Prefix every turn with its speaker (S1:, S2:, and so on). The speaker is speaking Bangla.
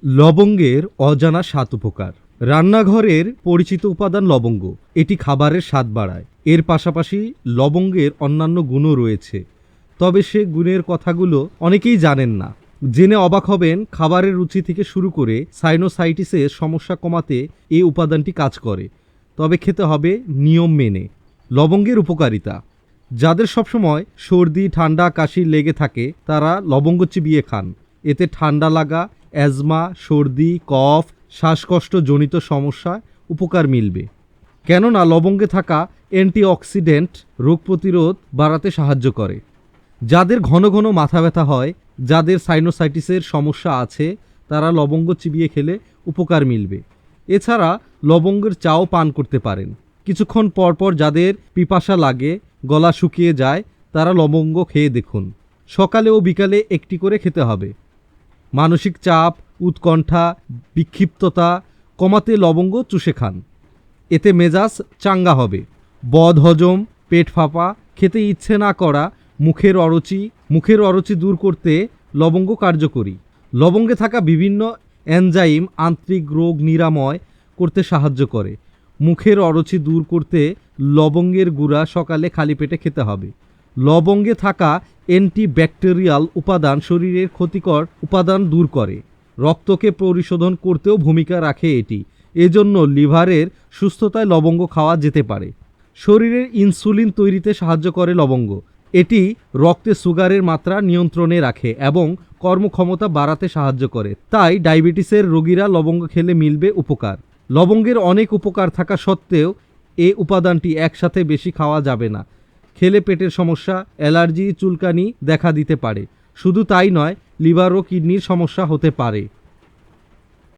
S1: লবঙ্গের অজানা স্বাদ উপকার। রান্নাঘরের পরিচিত উপাদান লবঙ্গ। এটি খাবারের স্বাদ বাড়ায়। এর পাশাপাশি লবঙ্গের অন্যান্য গুণও রয়েছে, তবে সে গুণের কথাগুলো অনেকেই জানেন না। জেনে অবাক হবেন, খাবারের রুচি থেকে শুরু করে সাইনোসাইটিসের সমস্যা কমাতে এই উপাদানটি কাজ করে, তবে খেতে হবে নিয়ম মেনে। লবঙ্গের উপকারিতা: যাদের সবসময় সর্দি ঠান্ডা কাশি লেগে থাকে তারা লবঙ্গ চিবিয়ে খান। এতে ঠান্ডা লাগা, অ্যাজমা, সর্দি, কফ, শ্বাসকষ্টজনিত সমস্যায় উপকার মিলবে, কেননা লবঙ্গে থাকা অ্যান্টিঅক্সিডেন্ট রোগ প্রতিরোধ বাড়াতে সাহায্য করে। যাদের ঘন ঘন মাথা ব্যথা হয়, যাদের সাইনোসাইটিসের সমস্যা আছে, তারা লবঙ্গ চিবিয়ে খেলে উপকার মিলবে। এছাড়া লবঙ্গের চাও পান করতে পারেন। কিছুক্ষণ পর পর যাদের পিপাসা লাগে, গলা শুকিয়ে যায়, তারা লবঙ্গ খেয়ে দেখুন। সকালে ও বিকালে একটি করে খেতে হবে। মানসিক চাপ, উৎকণ্ঠা, বিক্ষিপ্ততা কমাতে লবঙ্গ চুষে খান। এতে মেজাজ চাঙ্গা হবে। বদহজম, পেট ফাঁপা, খেতে ইচ্ছে না করা, মুখের অরুচি দূর করতে লবঙ্গ কার্যকরী। লবঙ্গে থাকা বিভিন্ন এনজাইম আন্ত্রিক রোগ নিরাময় করতে সাহায্য করে। মুখের অরুচি দূর করতে লবঙ্গের গুঁড়া সকালে খালি পেটে খেতে হবে। লবঙ্গে থাকা অ্যান্টিব্যাকটেরিয়াল উপাদান শরীরের ক্ষতিকর উপাদান দূর করে। রক্তকে পরিশোধন করতেও ভূমিকা রাখে এটি। এজন্য লিভারের সুস্থতায় লবঙ্গ খাওয়া যেতে পারে। শরীরের ইনসুলিন তৈরিতে সাহায্য করে লবঙ্গ। এটি রক্তে সুগারের মাত্রা নিয়ন্ত্রণে রাখে এবং কর্মক্ষমতা বাড়াতে সাহায্য করে। তাই ডায়াবেটিসের রোগীরা লবঙ্গ খেলে মিলবে উপকার। লবঙ্গের অনেক উপকার থাকা সত্ত্বেও এই উপাদানটি একসাথে বেশি খাওয়া যাবে না। খেলে পেটের সমস্যা, অ্যালার্জি, চুলকানি দেখা দিতে পারে। শুধু তাই নয়, লিভার ও কিডনির সমস্যা হতে পারে।